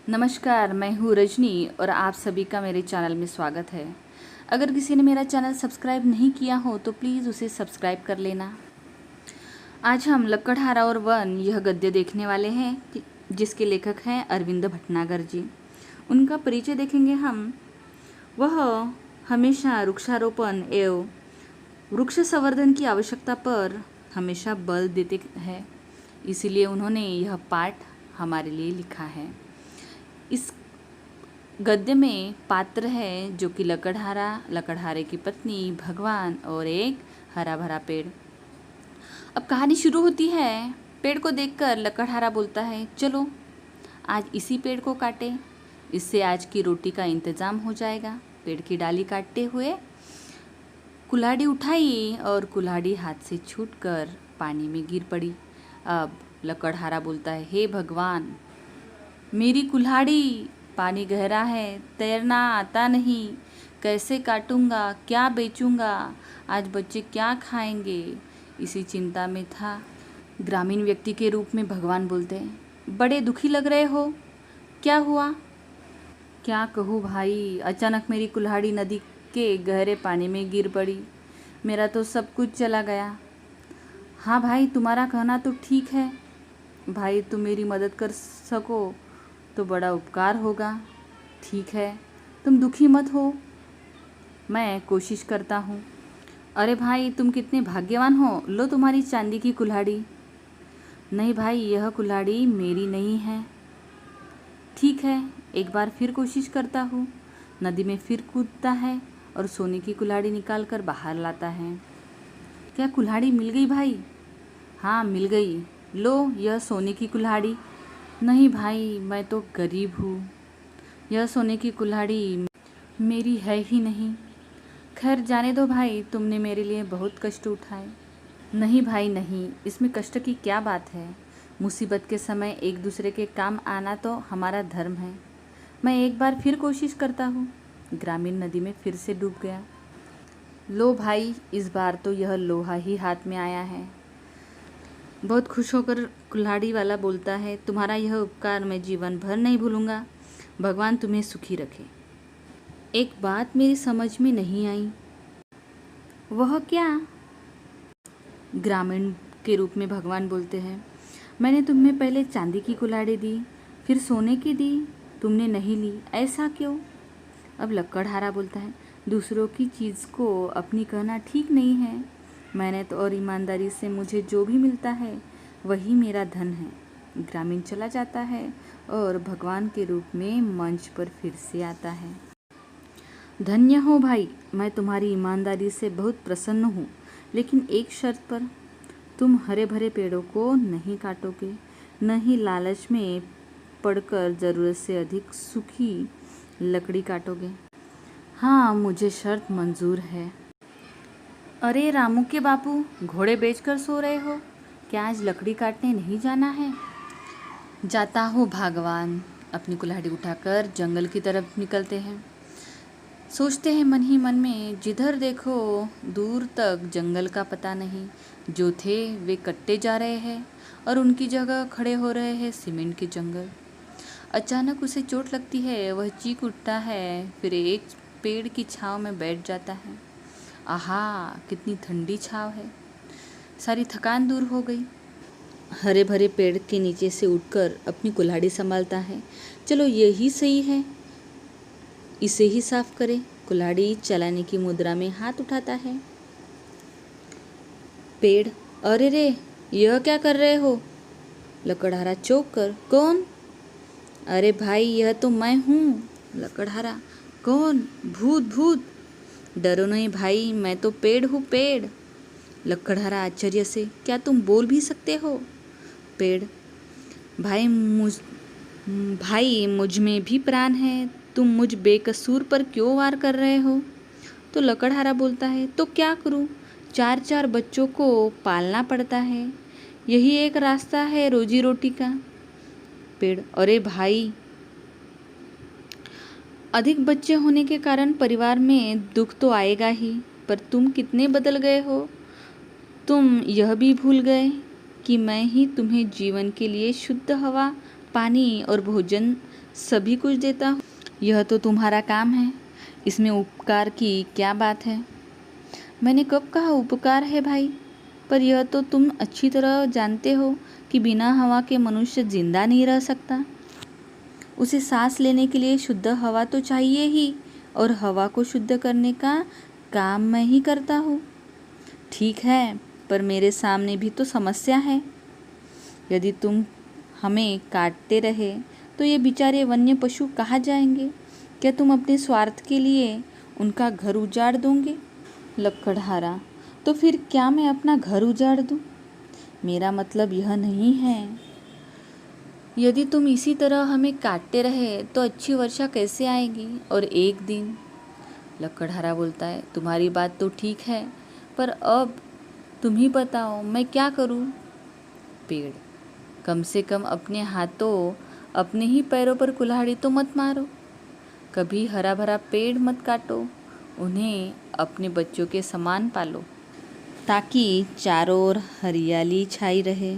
नमस्कार, मैं हूँ रजनी और आप सभी का मेरे चैनल में स्वागत है। अगर किसी ने मेरा चैनल सब्सक्राइब नहीं किया हो तो प्लीज़ उसे सब्सक्राइब कर लेना। आज हम लक्कड़हारा और वन यह गद्य देखने वाले हैं जिसके लेखक हैं अरविंद भटनागर जी। उनका परिचय देखेंगे हम। वह हमेशा वृक्षारोपण एवं वृक्ष संवर्धन की आवश्यकता पर हमेशा बल देते हैं, इसीलिए उन्होंने यह पाठ हमारे लिए लिखा है। इस गद्य में पात्र है जो कि लकड़हारा, लकड़हारे की पत्नी, भगवान और एक हरा भरा पेड़। अब कहानी शुरू होती है। पेड़ को देखकर लकड़हारा बोलता है, चलो आज इसी पेड़ को काटे, इससे आज की रोटी का इंतजाम हो जाएगा। पेड़ की डाली काटते हुए कुल्हाड़ी उठाई और कुल्हाड़ी हाथ से छूटकर पानी में गिर पड़ी। अब लकड़हारा बोलता है, हे भगवान, मेरी कुल्हाड़ी, पानी गहरा है, तैरना आता नहीं, कैसे काटूंगा, क्या बेचूंगा, आज बच्चे क्या खाएंगे, इसी चिंता में था। ग्रामीण व्यक्ति के रूप में भगवान बोलते हैं, बड़े दुखी लग रहे हो, क्या हुआ? क्या कहूँ भाई, अचानक मेरी कुल्हाड़ी नदी के गहरे पानी में गिर पड़ी, मेरा तो सब कुछ चला गया। हाँ भाई, तुम्हारा कहना तो ठीक है भाई, तुम मेरी मदद कर सको तो बड़ा उपकार होगा। ठीक है, तुम दुखी मत हो, मैं कोशिश करता हूँ। अरे भाई, तुम कितने भाग्यवान हो, लो तुम्हारी चांदी की कुल्हाड़ी। नहीं भाई, यह कुल्हाड़ी मेरी नहीं है। ठीक है, एक बार फिर कोशिश करता हूँ। नदी में फिर कूदता है और सोने की कुल्हाड़ी निकाल कर बाहर लाता है। क्या कुल्हाड़ी मिल गई भाई? हाँ, मिल गई, लो यह सोने की कुल्हाड़ी। नहीं भाई, मैं तो गरीब हूँ, यह सोने की कुल्हाड़ी मेरी है ही नहीं। खैर जाने दो भाई, तुमने मेरे लिए बहुत कष्ट उठाए। नहीं भाई नहीं, इसमें कष्ट की क्या बात है, मुसीबत के समय एक दूसरे के काम आना तो हमारा धर्म है। मैं एक बार फिर कोशिश करता हूँ। ग्रामीण नदी में फिर से डूब गया। लो भाई, इस बार तो यह लोहा ही हाथ में आया है। बहुत खुश होकर कुल्हाड़ी वाला बोलता है, तुम्हारा यह उपकार मैं जीवन भर नहीं भूलूंगा, भगवान तुम्हें सुखी रखे। एक बात मेरी समझ में नहीं आई। वह क्या? ग्रामीण के रूप में भगवान बोलते हैं, मैंने तुम्हें पहले चांदी की कुल्हाड़ी दी, फिर सोने की दी, तुमने नहीं ली, ऐसा क्यों? अब लक्कड़हारा बोलता है, दूसरों की चीज़ को अपनी कहना ठीक नहीं है। मेहनत और ईमानदारी से मुझे जो भी मिलता है वही मेरा धन है। ग्रामीण चला जाता है और भगवान के रूप में मंच पर फिर से आता है। धन्य हो भाई, मैं तुम्हारी ईमानदारी से बहुत प्रसन्न हूँ, लेकिन एक शर्त पर, तुम हरे भरे पेड़ों को नहीं काटोगे, न ही लालच में पड़कर ज़रूरत से अधिक सूखी लकड़ी काटोगे। हाँ, मुझे शर्त मंजूर है। अरे रामू के बापू, घोड़े बेचकर सो रहे हो, क्या आज लकड़ी काटने नहीं जाना है? जाता हूँ भगवान। अपनी कुल्हाड़ी उठाकर जंगल की तरफ निकलते हैं। सोचते हैं मन ही मन में, जिधर देखो दूर तक जंगल का पता नहीं, जो थे वे कटते जा रहे हैं और उनकी जगह खड़े हो रहे हैं सीमेंट के जंगल। अचानक उसे चोट लगती है, वह चीख उठता है, फिर एक पेड़ की छांव में बैठ जाता है। आहा, कितनी ठंडी छांव है, सारी थकान दूर हो गई। हरे भरे पेड़ के नीचे से उठकर अपनी कुल्हाड़ी संभालता है। चलो यही सही है, इसे ही साफ करें। कुल्हाड़ी चलाने की मुद्रा में हाथ उठाता है। पेड़, अरे रे, यह क्या कर रहे हो? लकड़हारा चौंक कर, कौन? अरे भाई, यह तो मैं हूँ। लकड़हारा, कौन? भूत भूत। डरो नहीं भाई, मैं तो पेड़ हूँ, पेड़। लकड़हारा आश्चर्य से, क्या तुम बोल भी सकते हो? पेड़, भाई मुझ में भी प्राण है, तुम मुझ बेकसूर पर क्यों वार कर रहे हो? तो लकड़हारा बोलता है, तो क्या करूं, 4 बच्चों को पालना पड़ता है, यही एक रास्ता है रोजी रोटी का। पेड़, अरे भाई, अधिक बच्चे होने के कारण परिवार में दुख तो आएगा ही, पर तुम कितने बदल गए हो। तुम यह भी भूल गए कि मैं ही तुम्हें जीवन के लिए शुद्ध हवा, पानी और भोजन सभी कुछ देता हूँ। यह तो तुम्हारा काम है, इसमें उपकार की क्या बात है? मैंने कब कहा उपकार है भाई? पर यह तो तुम अच्छी तरह जानते हो कि बिना हवा के मनुष्य जिंदा नहीं रह सकता। उसे सांस लेने के लिए शुद्ध हवा तो चाहिए ही, और हवा को शुद्ध करने का काम मैं ही करता हूँ। ठीक है, पर मेरे सामने भी तो समस्या है। यदि तुम हमें काटते रहे तो ये बेचारे वन्य पशु कहाँ जाएंगे? क्या तुम अपने स्वार्थ के लिए उनका घर उजाड़ दोगे? लकड़हारा: तो फिर क्या मैं अपना घर उजाड़ दूं? मेरा मतलब यह नहीं है। यदि तुम इसी तरह हमें काटते रहे तो अच्छी वर्षा कैसे आएगी? और एक दिन लकड़हारा बोलता है, तुम्हारी बात तो ठीक है, पर अब तुम ही बताओ मैं क्या करूं? पेड़: कम से कम अपने हाथों, अपने ही पैरों पर कुल्हाड़ी तो मत मारो। कभी हरा भरा पेड़ मत काटो, उन्हें अपने बच्चों के समान पालो ताकि चारों ओर हरियाली छाई रहे।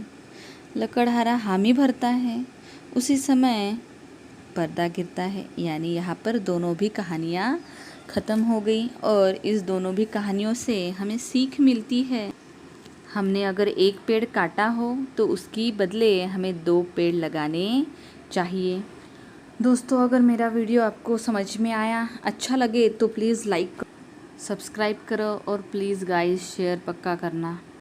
लकड़हारा हामी भरता है। उसी समय पर्दा गिरता है, यानी यहाँ पर दोनों भी कहानियाँ ख़त्म हो गई। और इस दोनों भी कहानियों से हमें सीख मिलती है, हमने अगर एक पेड़ काटा हो तो उसकी बदले हमें 2 पेड़ लगाने चाहिए। दोस्तों, अगर मेरा वीडियो आपको समझ में आया, अच्छा लगे तो प्लीज़ लाइक, सब्सक्राइब करो और प्लीज़ गाइस शेयर पक्का करना।